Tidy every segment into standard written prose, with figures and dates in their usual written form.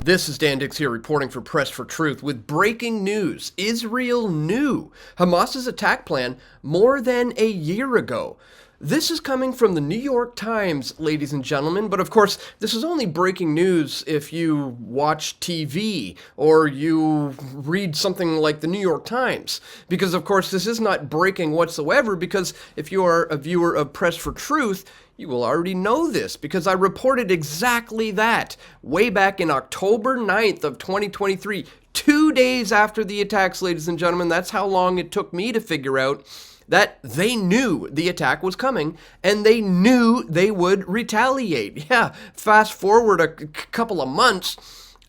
This is Dan Dicks here reporting for Press for Truth with breaking news. Israel knew Hamas's attack plan more than a year ago. This is coming from the New York Times, ladies and gentlemen, but of course, this is only breaking news if you watch TV or you read something like the New York Times, because of course, this is not breaking whatsoever, because if you are a viewer of Press for Truth, you will already know this, because I reported exactly that way back in October 9th of 2023, 2 days after the attacks, ladies and gentlemen. That's how long it took me to figure out that they knew the attack was coming, and they knew they would retaliate. Yeah, fast forward a couple of months,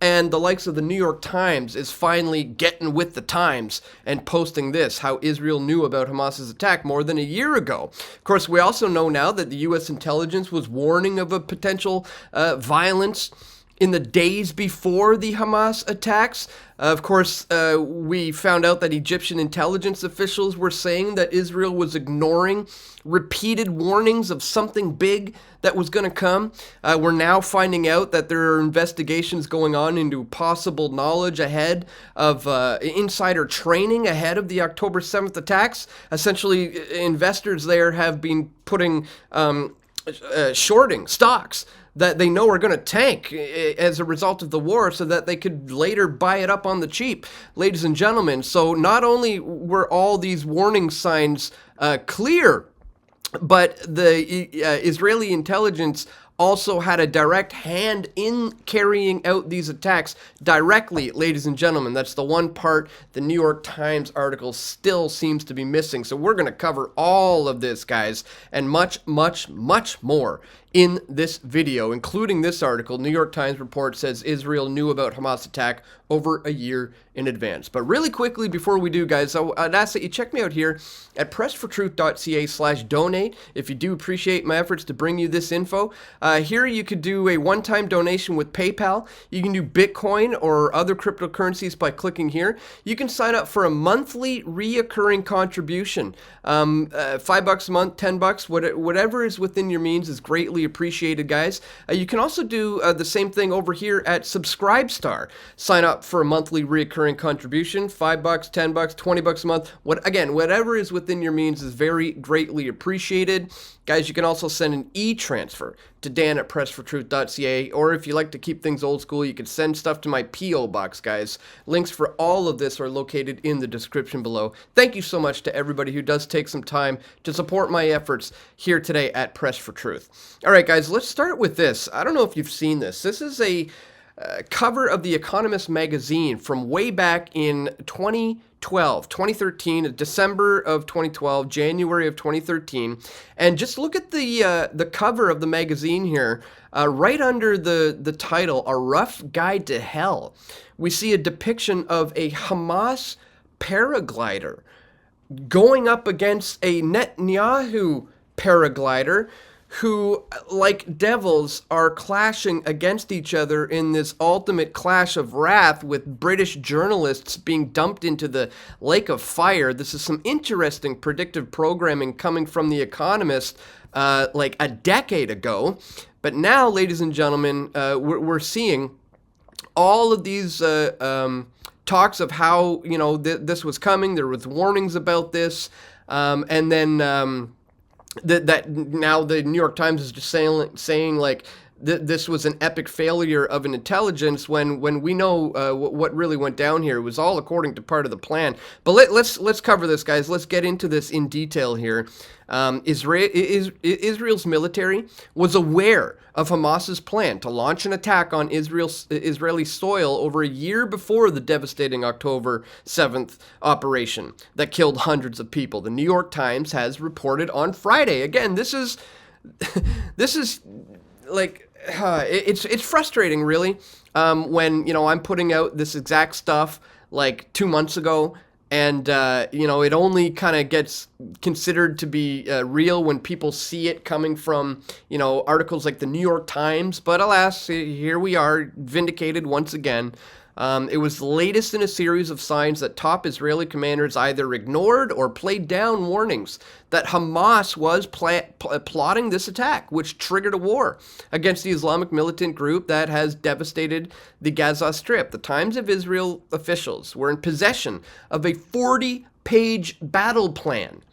and the likes of the New York Times is finally getting with the times and posting this, how Israel knew about Hamas's attack more than a year ago. Of course, we also know now that the U.S. intelligence was warning of a potential violence in the days before the Hamas attacks. Of course, we found out that Egyptian intelligence officials were saying that Israel was ignoring repeated warnings of something big that was going to come. We're now finding out that there are investigations going on into possible knowledge ahead of insider training ahead of the October 7th attacks. Essentially, investors there have been putting shorting stocks that they know are going to tank as a result of the war so that they could later buy it up on the cheap, ladies and gentlemen. So not only were all these warning signs clear, but the Israeli intelligence also had a direct hand in carrying out these attacks directly, ladies and gentlemen. That's the one part the New York Times article still seems to be missing. So we're going to cover all of this, guys, and much, much, much more in this video, including this article. New York Times report says Israel knew about Hamas attack over a year in advance. But really quickly before we do, guys, I'd ask that you check me out here at pressfortruth.ca/donate. If you do appreciate my efforts to bring you this info, here you could do a one-time donation with PayPal. You can do Bitcoin or other cryptocurrencies by clicking here. You can sign up for a monthly reoccurring contribution. $5 a month, $10, whatever is within your means is greatly appreciated, guys. You can also do the same thing over here at Subscribestar. Sign up for a monthly reoccurring contribution, $5, $10, $20 a month. Whatever is within your means is very greatly appreciated. Guys, you can also send an e-transfer to Dan at pressfortruth.ca, or if you like to keep things old school, you can send stuff to my P.O. box, guys. Links for all of this are located in the description below. Thank you so much to everybody who does take some time to support my efforts here today at Press for Truth. All right, guys, let's start with this. I don't know if you've seen this. This is a cover of The Economist magazine from way back in 2013, December of 2012, January of 2013, and just look at the cover of the magazine here. Right under the title, A Rough Guide to Hell, we see a depiction of a Hamas paraglider going up against a Netanyahu paraglider, who, like devils, are clashing against each other in this ultimate clash of wrath, with British journalists being dumped into the lake of fire. This is some interesting predictive programming coming from The Economist like a decade ago. But now, ladies and gentlemen, we're seeing all of these talks of how, you know, this was coming. There was warnings about this, and then that now the New York Times is just saying like this was an epic failure of an intelligence, when we know what really went down here. It was all according to part of the plan. But let's cover this, guys. Let's get into this in detail here. Israel's military was aware of Hamas's plan to launch an attack on Israeli soil over a year before the devastating October 7th operation that killed hundreds of people. The New York Times has reported on Friday. Again, this is like, it's frustrating, really, when, you know, I'm putting out this exact stuff like 2 months ago, and you know, it only kind of gets considered to be real when people see it coming from, you know, articles like the New York Times. But alas, here we are, vindicated once again. It was the latest in a series of signs that top Israeli commanders either ignored or played down warnings that Hamas was plotting this attack, which triggered a war against the Islamic militant group that has devastated the Gaza Strip. The Times of Israel officials were in possession of a 40-page battle plan,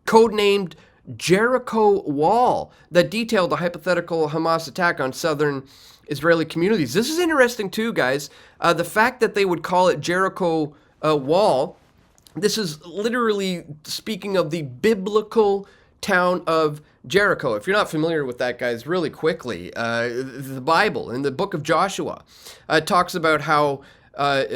codenamed Jericho Wall, that detailed a hypothetical Hamas attack on southern Israeli communities. This is interesting too, guys. The fact that they would call it Jericho Wall, this is literally speaking of the biblical town of Jericho. If you're not familiar with that, guys, really quickly, the Bible in the book of Joshua talks about how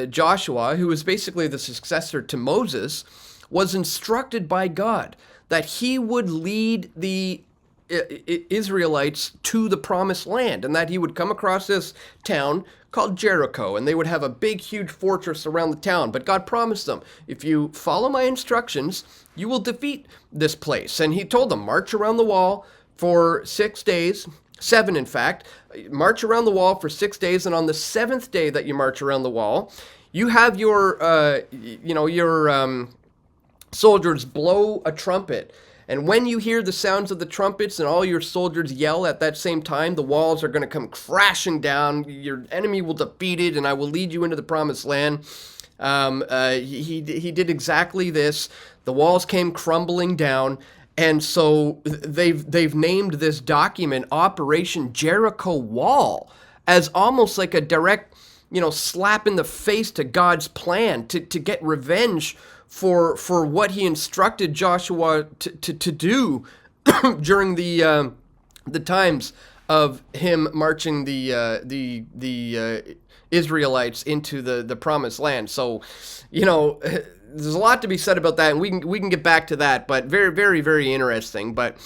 Joshua, who was basically the successor to Moses, was instructed by God that he would lead the Israelites to the promised land, and that he would come across this town called Jericho, and they would have a big, huge fortress around the town. But God promised them, if you follow my instructions, you will defeat this place. And he told them, march around the wall for 6 days, 7 in fact, march around the wall for 6 days, and on the 7th day that you march around the wall, you have your, soldiers blow a trumpet. And when you hear the sounds of the trumpets and all your soldiers yell at that same time, the walls are going to come crashing down. Your enemy will defeat it, and I will lead you into the promised land. He did exactly this. The walls came crumbling down, and so they've named this document Operation Jericho Wall as almost like a direct, slap in the face to God's plan to get revenge for what he instructed Joshua to do during the times of him marching the Israelites into the promised land. So, there's a lot to be said about that, and we can get back to that, but very, very, very interesting. But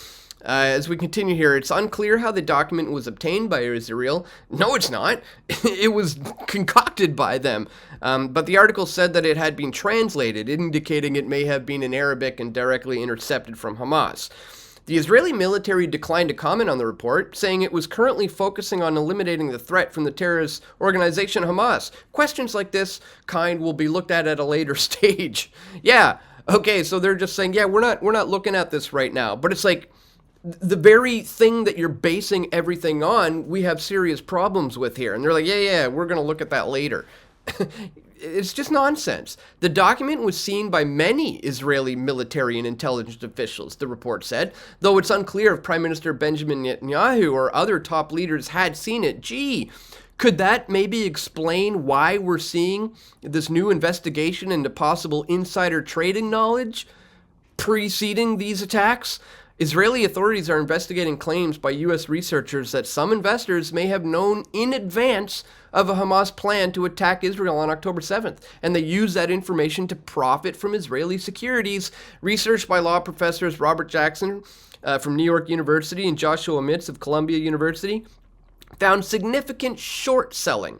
as we continue here, it's unclear how the document was obtained by Israel. No, it's not. It was concocted by them. But the article said that it had been translated, indicating it may have been in Arabic and directly intercepted from Hamas. The Israeli military declined to comment on the report, saying it was currently focusing on eliminating the threat from the terrorist organization Hamas. Questions like this kind will be looked at a later stage. Yeah, okay, so they're just saying, yeah, we're not looking at this right now. But it's like, the very thing that you're basing everything on, we have serious problems with here. And they're like, yeah, we're going to look at that later. It's just nonsense. The document was seen by many Israeli military and intelligence officials, the report said, though it's unclear if Prime Minister Benjamin Netanyahu or other top leaders had seen it. Gee, could that maybe explain why we're seeing this new investigation into possible insider trading knowledge preceding these attacks? Israeli authorities are investigating claims by U.S. researchers that some investors may have known in advance of a Hamas plan to attack Israel on October 7th, and they use that information to profit from Israeli securities. Research by law professors Robert Jackson from New York University and Joshua Mitz of Columbia University found significant short selling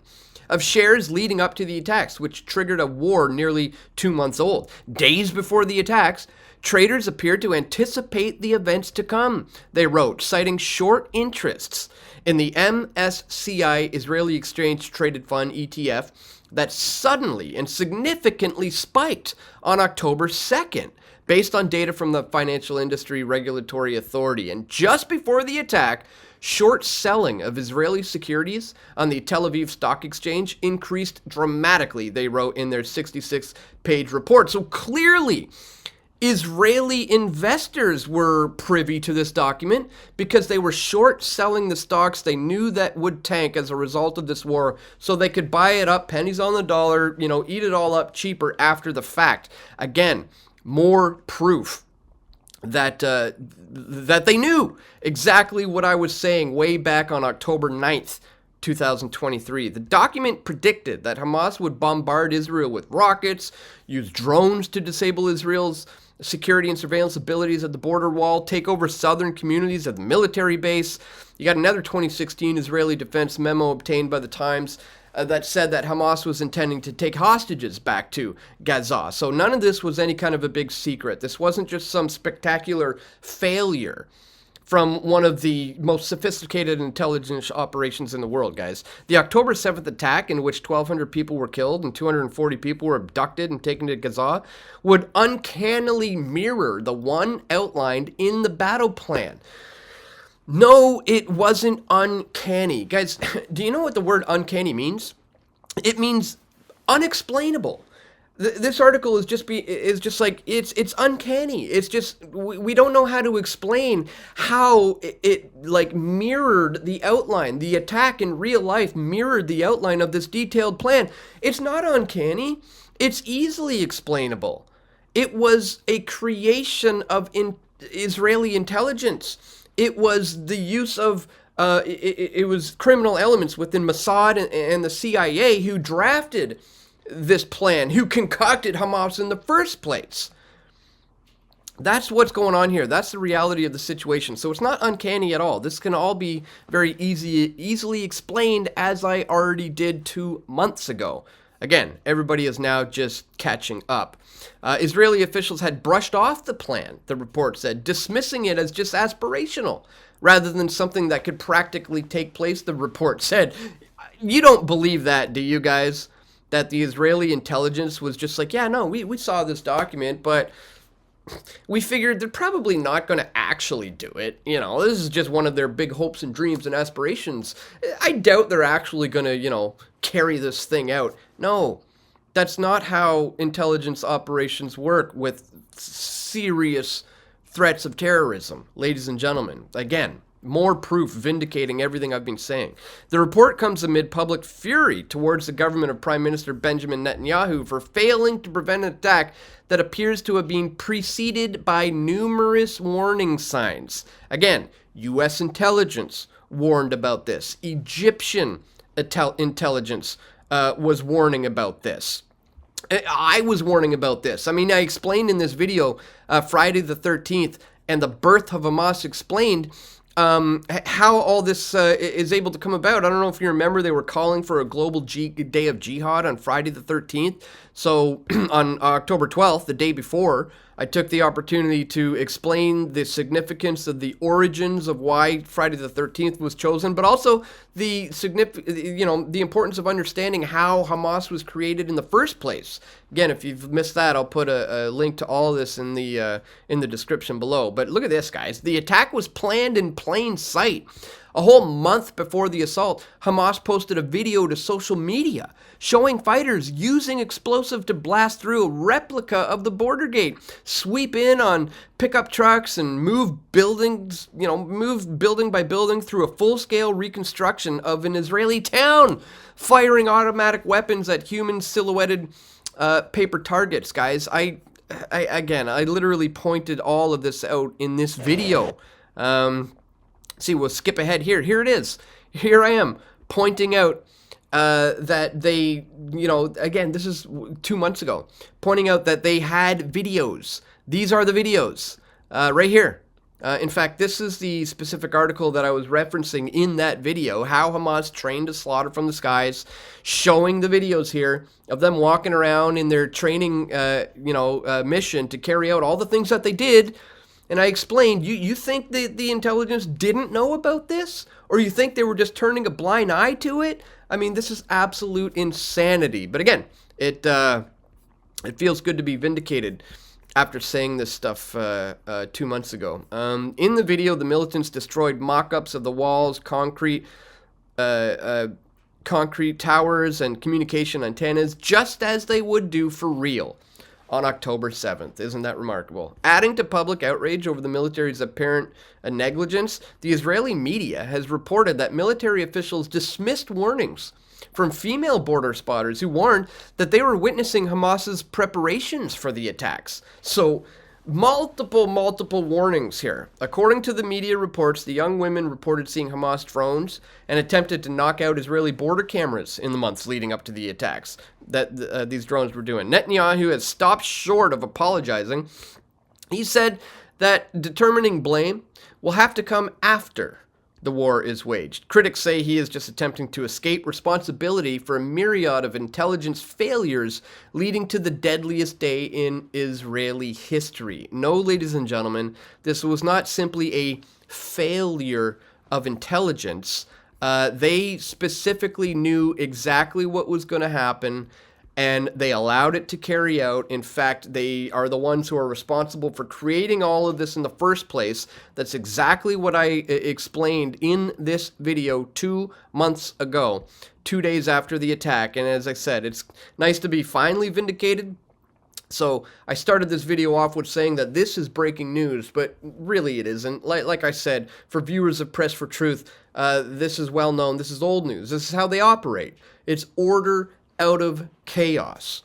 of shares leading up to the attacks, which triggered a war nearly 2 months old. Days before the attacks, traders appeared to anticipate the events to come, they wrote, citing short interests in the MSCI Israeli Exchange Traded Fund ETF that suddenly and significantly spiked on October 2nd, based on data from the Financial Industry Regulatory Authority. And just before the attack, short selling of Israeli securities on the Tel Aviv Stock Exchange increased dramatically, they wrote in their 66-page report. So clearly, Israeli investors were privy to this document because they were short selling the stocks they knew that would tank as a result of this war, so they could buy it up, pennies on the dollar, eat it all up cheaper after the fact. Again, more proof that they knew exactly what I was saying way back on October 9th, 2023. The document predicted that Hamas would bombard Israel with rockets, use drones to disable Israel's security and surveillance abilities at the border wall, take over southern communities at the military base. You got another 2016 Israeli defense memo obtained by the Times that said that Hamas was intending to take hostages back to Gaza. So none of this was any kind of a big secret. This wasn't just some spectacular failure from one of the most sophisticated intelligence operations in the world, guys. The October 7th attack, in which 1,200 people were killed and 240 people were abducted and taken to Gaza, would uncannily mirror the one outlined in the battle plan. No, it wasn't uncanny. Guys, do you know what the word uncanny means? It means unexplainable. This article is just like it's uncanny. It's just we don't know how to explain how it like mirrored the outline. The attack in real life mirrored the outline of this detailed plan. It's not uncanny. It's easily explainable. It was a creation of Israeli intelligence. It was the use of it was criminal elements within Mossad and the CIA who drafted this plan, who concocted Hamas in the first place. That's what's going on here. That's the reality of the situation. So it's not uncanny at all. This can all be very easily explained, as I already did 2 months ago. Again, everybody is now just catching up. Israeli officials had brushed off the plan, the report said, dismissing it as just aspirational, rather than something that could practically take place, the report said. You don't believe that, do you guys? That the Israeli intelligence was just like, yeah, no, we saw this document, but we figured they're probably not going to actually do it. You know, this is just one of their big hopes and dreams and aspirations. I doubt they're actually going to, carry this thing out. No, that's not how intelligence operations work with serious threats of terrorism, ladies and gentlemen. Again, more proof vindicating everything I've been saying. The report comes amid public fury towards the government of Prime Minister Benjamin Netanyahu for failing to prevent an attack that appears to have been preceded by numerous warning signs. Again, U.S. intelligence warned about this. Egyptian intelligence was warning about this. I was warning about this. I mean, I explained in this video, Friday the 13th, and the birth of Hamas explained how all this is able to come about. I don't know if you remember, they were calling for a global day of jihad on Friday the 13th. So on October 12th, the day before, I took the opportunity to explain the significance of the origins of why Friday the 13th was chosen, but also the the importance of understanding how Hamas was created in the first place. Again, if you've missed that, I'll put a link to all of this in the description below. But look at this, guys. The attack was planned in plain sight. A whole month before the assault, Hamas posted a video to social media showing fighters using explosive to blast through a replica of the border gate, sweep in on pickup trucks, and move buildings, move building by building through a full-scale reconstruction of an Israeli town, firing automatic weapons at human silhouetted paper targets, guys. I literally pointed all of this out in this video. See, we'll skip ahead here. Here it is. Here I am pointing out that they, again, this is 2 months ago, pointing out that they had videos. These are the videos right here. In fact, this is the specific article that I was referencing in that video, how Hamas trained to slaughter from the skies, showing the videos here of them walking around in their training, mission to carry out all the things that they did. And I explained, you think the intelligence didn't know about this? Or you think they were just turning a blind eye to it? I mean, this is absolute insanity. But again, it feels good to be vindicated after saying this stuff 2 months ago. In the video, the militants destroyed mock-ups of the walls, concrete towers, and communication antennas, just as they would do for real on October 7th. Isn't that remarkable? Adding to public outrage over the military's apparent negligence, the Israeli media has reported that military officials dismissed warnings from female border spotters who warned that they were witnessing Hamas's preparations for the attacks. So, multiple warnings here. According to the media reports, the young women reported seeing Hamas drones and attempted to knock out Israeli border cameras in the months leading up to the attacks that these drones were doing. Netanyahu has stopped short of apologizing. He said that determining blame will have to come after the war is waged. Critics say he is just attempting to escape responsibility for a myriad of intelligence failures leading to the deadliest day in Israeli history. No, ladies and gentlemen, this was not simply a failure of intelligence. They specifically knew exactly what was going to happen, and they allowed it to carry out. In fact, they are the ones who are responsible for creating all of this in the first place. That's exactly what I explained in this video 2 months ago, 2 days after the attack. And as I said, it's nice to be finally vindicated. So I started this video off with saying that this is breaking news, but really it isn't. Like I said, for viewers of Press for Truth, this is well known. This is old news. This is how they operate. It's order out of chaos.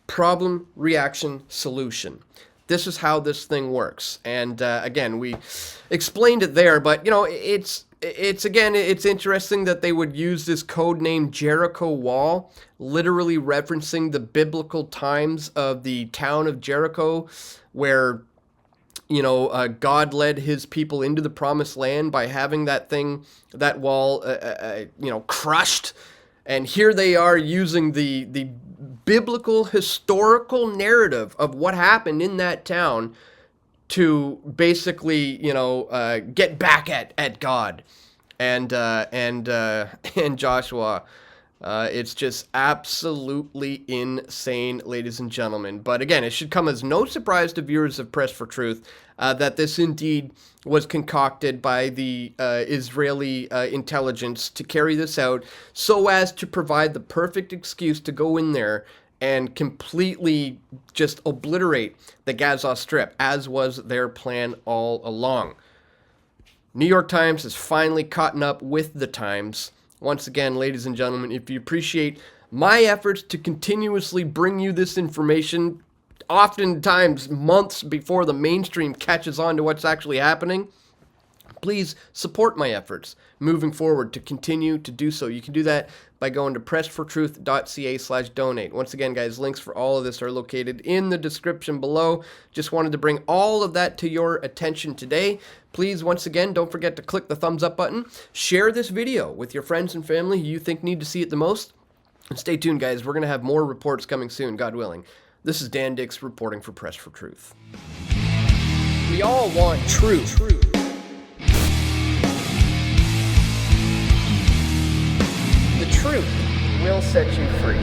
Problem, reaction, solution. This is how this thing works. And again, we explained it there, but you know, it's interesting that they would use this code name Jericho Wall, literally referencing the biblical times of the town of Jericho, where God led his people into the promised land by having that wall, crushed. And here they are using the biblical historical narrative of what happened in that town to basically, get back at God and Joshua. It's just absolutely insane, ladies and gentlemen. But again, it should come as no surprise to viewers of Press for Truth that this indeed was concocted by the Israeli intelligence to carry this out so as to provide the perfect excuse to go in there and completely just obliterate the Gaza Strip, as was their plan all along. New York Times has finally caught up with the times. Once again, ladies and gentlemen, if you appreciate my efforts to continuously bring you this information, oftentimes months before the mainstream catches on to what's actually happening, please support my efforts moving forward to continue to do so. You can do that by going to pressfortruth.ca/donate. Once again, guys, links for all of this are located in the description below. Just wanted to bring all of that to your attention today. Please, once again, don't forget to click the thumbs up button. Share this video with your friends and family who you think need to see it the most. And stay tuned, guys. We're going to have more reports coming soon, God willing. This is Dan Dicks reporting for Press for Truth. We all want truth. The truth will set you free.